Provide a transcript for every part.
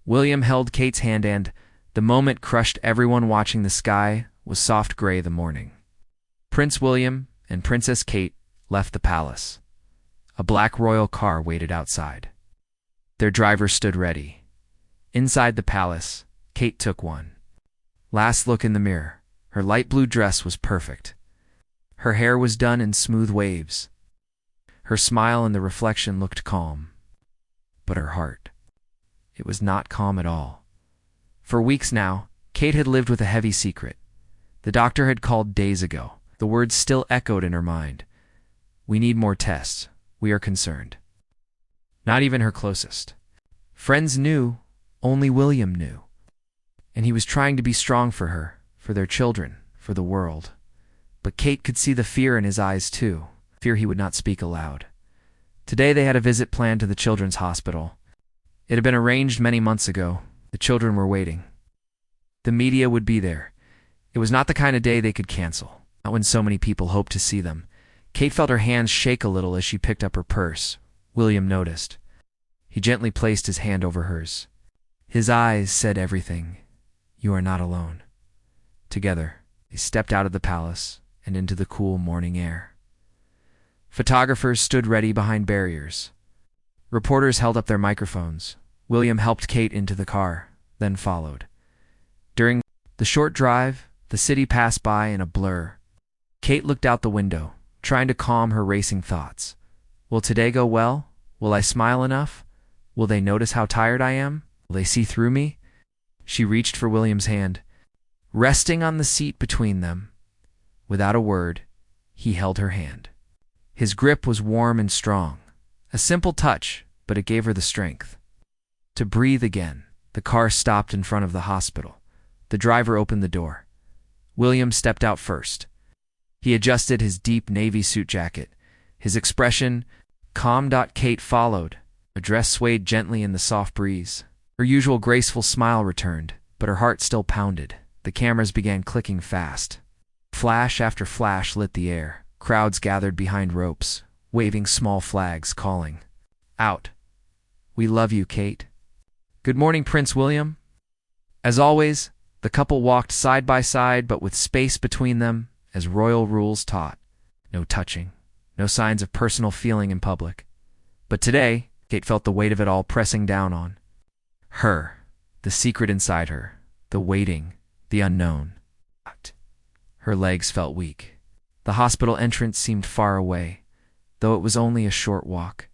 William held Kate's hand and, the moment crushed everyone watching. The sky was soft gray the morning. Prince William and Princess Kate left the palace. A black royal car waited outside. Their driver stood ready. Inside the palace, Kate took one last look in the mirror. Her light blue dress was perfect. Her hair was done in smooth waves. Her smile in the reflection looked calm. But her heart, it was not calm at all. For weeks now, Kate had lived with a heavy secret. The doctor had called days ago. The words still echoed in her mind. We need more tests. We are concerned. Not even her closest friends knew, only William knew. And he was trying to be strong for her, for their children, for the world. But Kate could see the fear in his eyes too, fear he would not speak aloud. Today they had a visit planned to the children's hospital. It had been arranged many months ago. The children were waiting. The media would be there. It was not the kind of day they could cancel, not when so many people hoped to see them. Kate felt her hands shake a little as she picked up her purse. William noticed. He gently placed his hand over hers. His eyes said everything. You are not alone. Together, they stepped out of the palace and into the cool morning air. Photographers stood ready behind barriers. Reporters held up their microphones. William helped Kate into the car, then followed. During the short drive, the city passed by in a blur. Kate looked out the window, trying to calm her racing thoughts. Will today go well? Will I smile enough? Will they notice how tired I am? Will they see through me? She reached for William's hand. Resting on the seat between them, without a word, he held her hand. His grip was warm and strong. A simple touch, but it gave her the strength to breathe again. The car stopped in front of the hospital. The driver opened the door. William stepped out first. He adjusted his deep navy suit jacket. His expression calm. Kate followed. Her dress swayed gently in the soft breeze. Her usual graceful smile returned, but her heart still pounded. The cameras began clicking fast. Flash after flash lit the air. Crowds gathered behind ropes, waving small flags, calling out, "We love you, Kate." "Good morning, Prince William." As always, the couple walked side by side, but with space between them, as royal rules taught. No touching, no signs of personal feeling in public. But today, Kate felt the weight of it all pressing down on her, the secret inside her, the waiting, the unknown. Her legs felt weak. The hospital entrance seemed far away, though it was only a short walk.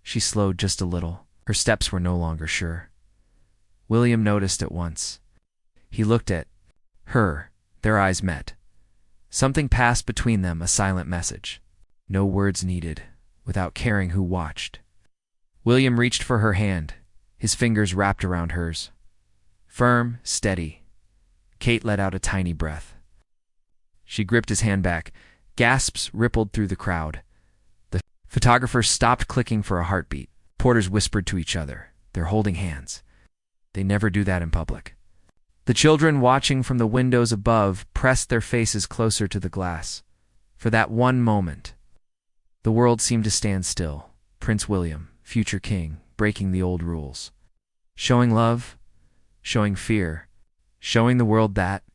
She slowed just a little. Her steps were no longer sure. William noticed at once. He looked at her. Their eyes met. Something passed between them, a silent message. No words needed, without caring who watched. William reached for her hand, his fingers wrapped around hers. Firm, steady. Kate let out a tiny breath. She gripped his hand back. Gasps rippled through the crowd. The photographers stopped clicking for a heartbeat. Porters whispered to each other. They're holding hands. They never do that in public. The children watching from the windows above pressed their faces closer to the glass. For that one moment, the world seemed to stand still. Prince William, future king, breaking the old rules. Showing love, showing fear, showing the world that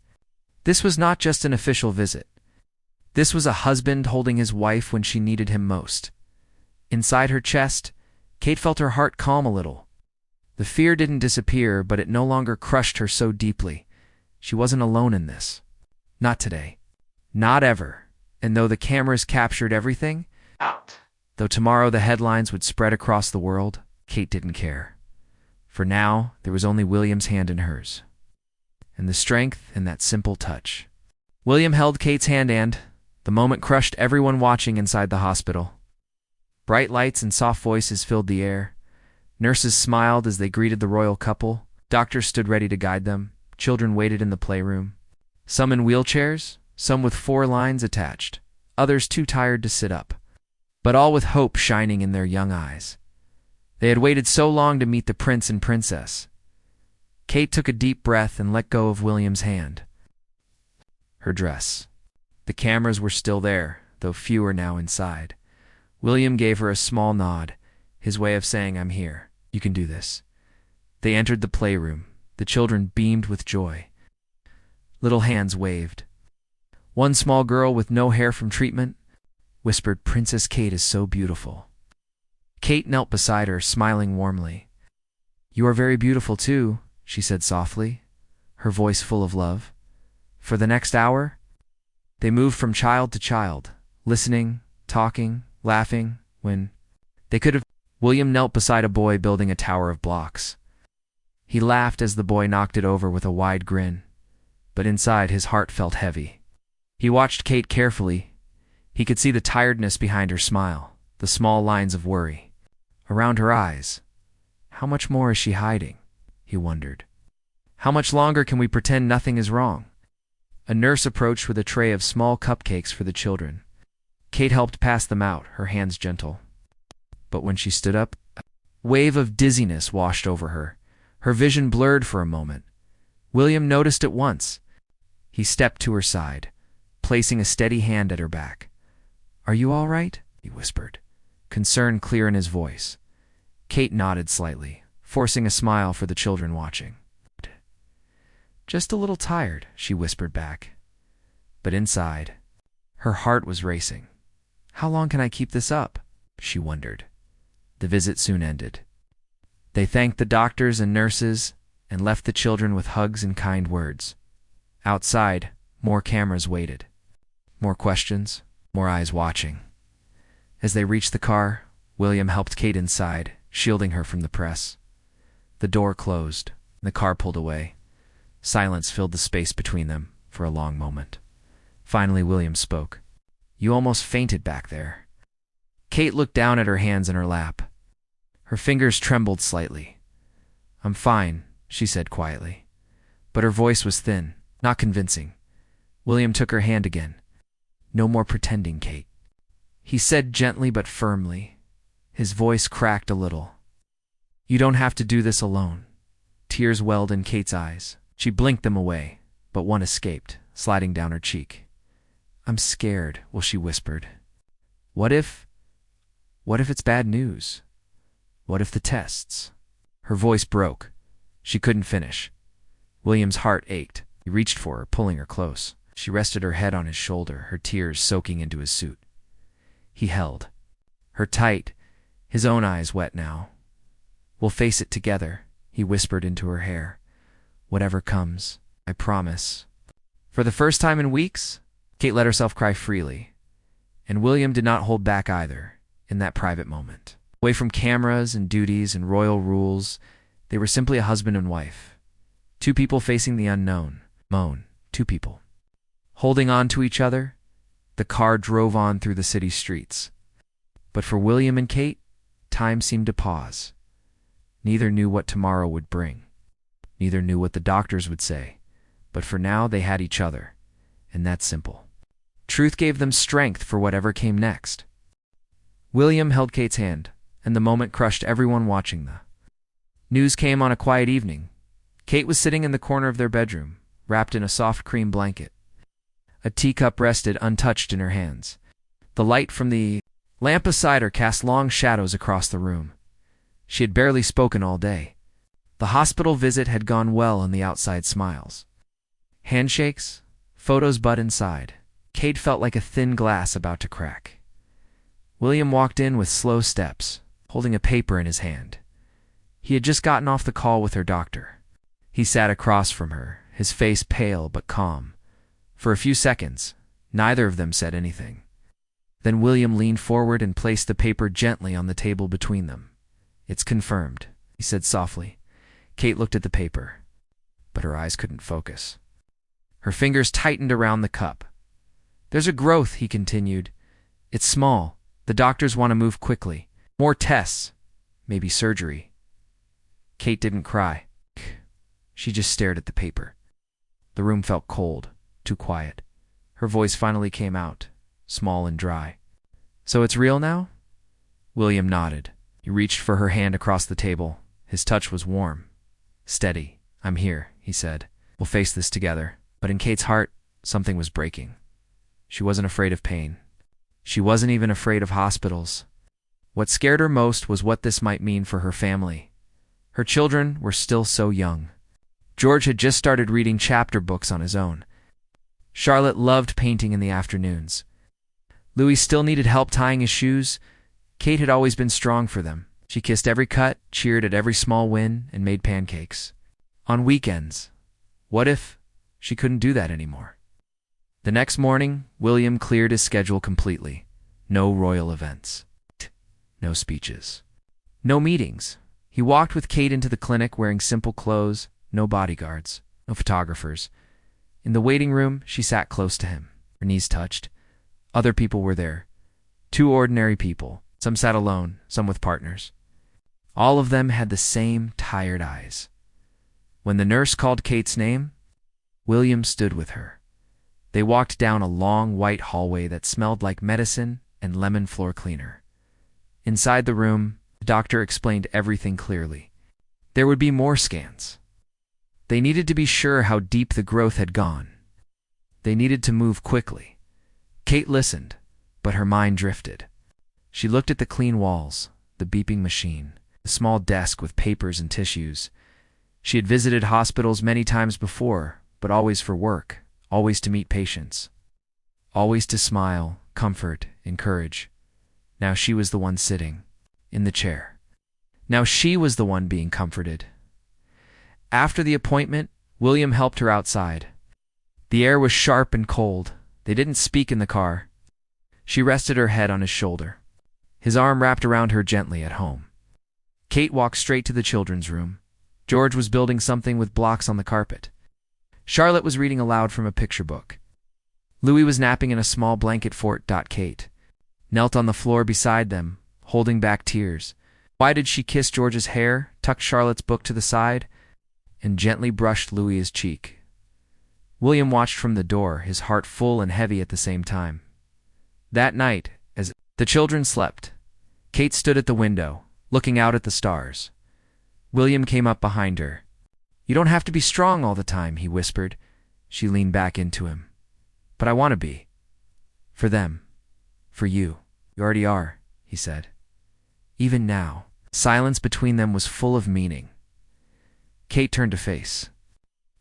this was not just an official visit. This was a husband holding his wife when she needed him most. Inside her chest, Kate felt her heart calm a little. The fear didn't disappear, but it no longer crushed her so deeply. She wasn't alone in this. Not today. Not ever. And though the cameras captured everything, though tomorrow the headlines would spread across the world, Kate didn't care. For now, there was only William's hand in hers. And the strength in that simple touch. William held Kate's hand and, the moment crushed everyone watching inside the hospital. Bright lights and soft voices filled the air. Nurses smiled as they greeted the royal couple. Doctors stood ready to guide them. Children waited in the playroom. Some in wheelchairs, some with 4 lines attached, others too tired to sit up, but all with hope shining in their young eyes. They had waited so long to meet the prince and princess. Kate took a deep breath and let go of William's hand. Her dress. The cameras were still there, though few were now inside. William gave her a small nod, his way of saying, "I'm here. You can do this." They entered the playroom. The children beamed with joy. Little hands waved. One small girl with no hair from treatment whispered, "Princess Kate is so beautiful." Kate knelt beside her, smiling warmly. "You are very beautiful too," she said softly, her voice full of love. For the next hour, they moved from child to child, listening, talking, laughing, when they could have. William knelt beside a boy building a tower of blocks. He laughed as the boy knocked it over with a wide grin, but inside his heart felt heavy. He watched Kate carefully. He could see the tiredness behind her smile, the small lines of worry around her eyes. How much more is she hiding? He wondered. How much longer can we pretend nothing is wrong? A nurse approached with a tray of small cupcakes for the children. Kate helped pass them out, her hands gentle. But when she stood up, a wave of dizziness washed over her. Her vision blurred for a moment. William noticed at once. He stepped to her side, placing a steady hand at her back. "Are you all right?" he whispered, concern clear in his voice. Kate nodded slightly, forcing a smile for the children watching. "Just a little tired," she whispered back. But inside, her heart was racing. "How long can I keep this up?" she wondered. The visit soon ended. They thanked the doctors and nurses and left the children with hugs and kind words. Outside, more cameras waited. More questions, more eyes watching. As they reached the car, William helped Kate inside, shielding her from the press. The door closed, and the car pulled away. Silence filled the space between them for a long moment. Finally, William spoke. "You almost fainted back there." Kate looked down at her hands in her lap. Her fingers trembled slightly. "I'm fine," she said quietly. But her voice was thin, not convincing. William took her hand again. "No more pretending, Kate," he said gently but firmly. His voice cracked a little. "You don't have to do this alone." Tears welled in Kate's eyes. She blinked them away, but one escaped, sliding down her cheek. "I'm scared," she whispered. What if it's bad news? What if the tests?" Her voice broke. She couldn't finish. William's heart ached. He reached for her, pulling her close. She rested her head on his shoulder, her tears soaking into his suit. He held her tight, his own eyes wet now. "We'll face it together," he whispered into her hair. "Whatever comes, I promise." For the first time in weeks, Kate let herself cry freely. And William did not hold back either, in that private moment. Away from cameras and duties and royal rules, they were simply a husband and wife. Two people facing the unknown. Two people. Holding on to each other, the car drove on through the city streets. But for William and Kate, time seemed to pause. Neither knew what tomorrow would bring. Neither knew what the doctors would say. But for now, they had each other. And that's simple. Truth gave them strength for whatever came next. William held Kate's hand, and the moment crushed everyone watching. The news came on a quiet evening. Kate was sitting in the corner of their bedroom, wrapped in a soft cream blanket. A teacup rested untouched in her hands. The light from the lamp beside her cast long shadows across the room. She had barely spoken all day. The hospital visit had gone well on the outside smiles. Handshakes, photos bud inside. Kate felt like a thin glass about to crack. William walked in with slow steps, holding a paper in his hand. He had just gotten off the call with her doctor. He sat across from her, his face pale but calm. For a few seconds, neither of them said anything. Then William leaned forward and placed the paper gently on the table between them. "It's confirmed," he said softly. Kate looked at the paper, but her eyes couldn't focus. Her fingers tightened around the cup. "There's a growth," he continued. "It's small. The doctors want to move quickly. More tests. Maybe surgery." Kate didn't cry. She just stared at the paper. The room felt cold, too quiet. Her voice finally came out, small and dry. "So it's real now?" William nodded. He reached for her hand across the table. His touch was warm. "Steady. I'm here," he said. "We'll face this together." But in Kate's heart, something was breaking. She wasn't afraid of pain. She wasn't even afraid of hospitals. What scared her most was what this might mean for her family. Her children were still so young. George had just started reading chapter books on his own. Charlotte loved painting in the afternoons. Louis still needed help tying his shoes. Kate had always been strong for them. She kissed every cut, cheered at every small win, and made pancakes. On weekends, what if she couldn't do that anymore? The next morning, William cleared his schedule completely. No royal events. No speeches. No meetings. He walked with Kate into the clinic wearing simple clothes, no bodyguards, no photographers. In the waiting room, she sat close to him. Her knees touched. Other people were there. 2 ordinary people. Some sat alone, some with partners. All of them had the same tired eyes. When the nurse called Kate's name, William stood with her. They walked down a long white hallway that smelled like medicine and lemon floor cleaner. Inside the room, the doctor explained everything clearly. There would be more scans. They needed to be sure how deep the growth had gone. They needed to move quickly. Kate listened, but her mind drifted. She looked at the clean walls, the beeping machine, the small desk with papers and tissues. She had visited hospitals many times before, but always for work, always to meet patients, always to smile, comfort, encourage. Now she was the one sitting in the chair. Now she was the one being comforted. After the appointment, William helped her outside. The air was sharp and cold. They didn't speak in the car. She rested her head on his shoulder. His arm wrapped around her gently at home. Kate walked straight to the children's room. George was building something with blocks on the carpet. Charlotte was reading aloud from a picture book. Louis was napping in a small blanket fort. Kate knelt on the floor beside them, holding back tears. Why did she kiss George's hair, tucked Charlotte's book to the side, and gently brushed Louis's cheek? William watched from the door, his heart full and heavy at the same time. That night, as the children slept, Kate stood at the window, looking out at the stars. William came up behind her. "You don't have to be strong all the time," he whispered. She leaned back into him. "But I want to be. For them. For you. You already are," he said. Even now, silence between them was full of meaning. Kate turned to face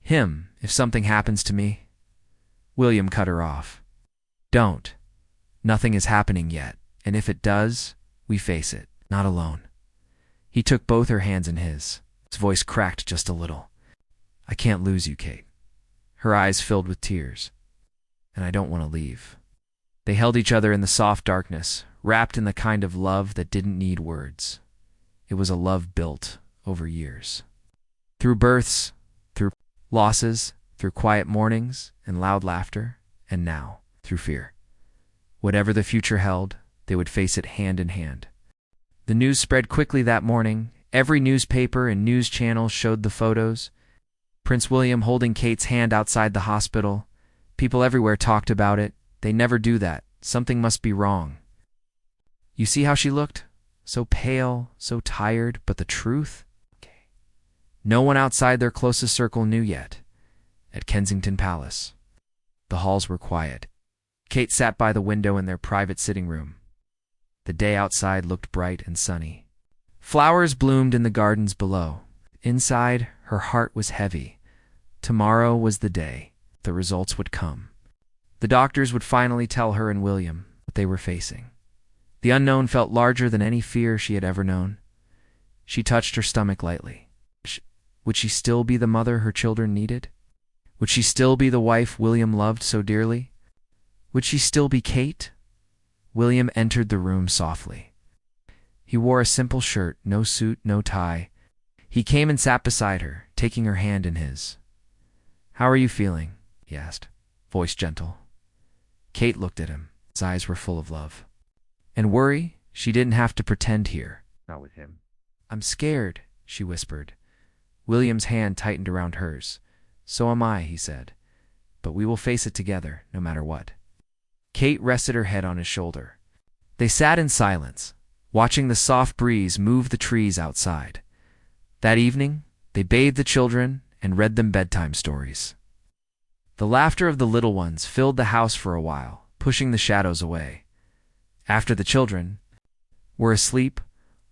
him. "If something happens to me..." William cut her off. "Don't. Nothing is happening yet, and if it does, we face it, not alone." He took both her hands in his. His voice cracked just a little. "I can't lose you, Kate." Her eyes filled with tears. "And I don't want to leave." They held each other in the soft darkness, wrapped in the kind of love that didn't need words. It was a love built over years. Through births, through losses, through quiet mornings and loud laughter, and now, through fear. Whatever the future held, they would face it hand in hand. The news spread quickly that morning. Every newspaper and news channel showed the photos. Prince William holding Kate's hand outside the hospital. People everywhere talked about it. They never do that. Something must be wrong. You see how she looked? So pale, so tired, but the truth? No one outside their closest circle knew yet. At Kensington Palace, the halls were quiet. Kate sat by the window in their private sitting room. The day outside looked bright and sunny. Flowers bloomed in the gardens below. Inside, her heart was heavy. Tomorrow was the day. The results would come. The doctors would finally tell her and William what they were facing. The unknown felt larger than any fear she had ever known. She touched her stomach lightly. Would she still be the mother her children needed? Would she still be the wife William loved so dearly? Would she still be Kate? William entered the room softly. He wore a simple shirt, no suit, no tie. He came and sat beside her, taking her hand in his. "How are you feeling?" he asked, voice gentle. Kate looked at him. His eyes were full of love. And worry? She didn't have to pretend here. Not with him. "I'm scared," she whispered. William's hand tightened around hers. "So am I," he said. "But we will face it together, no matter what." Kate rested her head on his shoulder. They sat in silence, watching the soft breeze move the trees outside. That evening, they bathed the children and read them bedtime stories. The laughter of the little ones filled the house for a while, pushing the shadows away. After the children were asleep,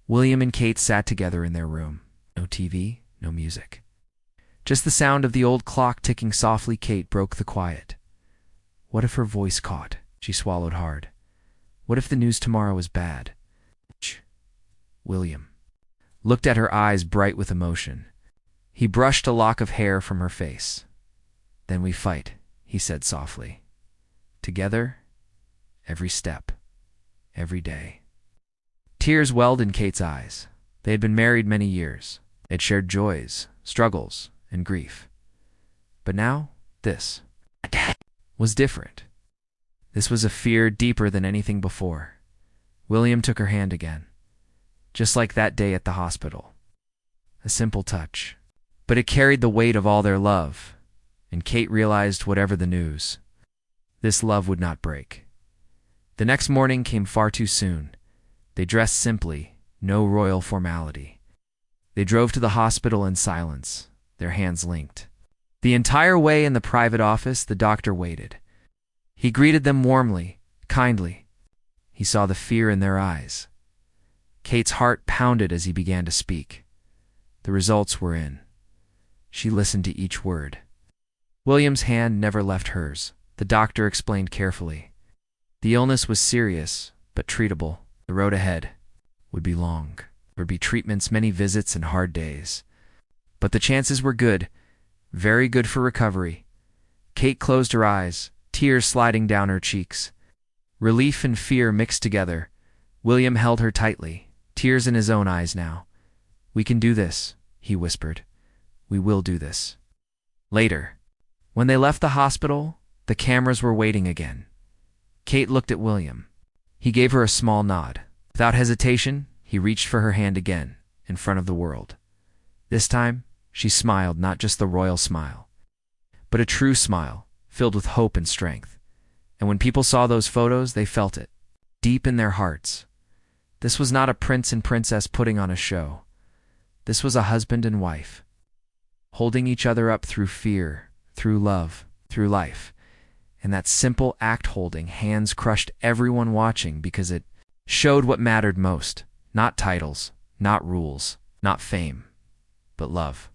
William and Kate sat together in their room. No TV, no music. Just the sound of the old clock ticking softly. Kate broke the quiet. What if her voice caught? She swallowed hard. What if the news tomorrow was bad? William looked at her, eyes bright with emotion. He brushed a lock of hair from her face. Then we fight, he said softly. Together, every step, every day. Tears welled in Kate's eyes. They had been married many years. They had shared joys, struggles, and grief. But now, this was different. This was a fear deeper than anything before. William took her hand again, just like that day at the hospital. A simple touch, but it carried the weight of all their love, and Kate realized whatever the news, this love would not break. The next morning came far too soon. They dressed simply, no royal formality. They drove to the hospital in silence, their hands linked. The entire way in the private office, the doctor waited. He greeted them warmly, kindly. He saw the fear in their eyes. Kate's heart pounded as he began to speak. The results were in. She listened to each word. William's hand never left hers. The doctor explained carefully. The illness was serious, but treatable. The road ahead would be long. There would be treatments, many visits, and hard days. But the chances were good, very good for recovery. Kate closed her eyes, tears sliding down her cheeks. Relief and fear mixed together. William held her tightly, tears in his own eyes now. "We can do this," he whispered. "We will do this." Later, when they left the hospital, the cameras were waiting again. Kate looked at William. He gave her a small nod. Without hesitation, he reached for her hand again, in front of the world. This time, she smiled, not just the royal smile, but a true smile, filled with hope and strength. And when people saw those photos, they felt it, deep in their hearts. This was not a prince and princess putting on a show. This was a husband and wife, holding each other up through fear, through love, through life. And that simple act, holding hands, crushed everyone watching because it showed what mattered most. Not titles, not rules, not fame, but love.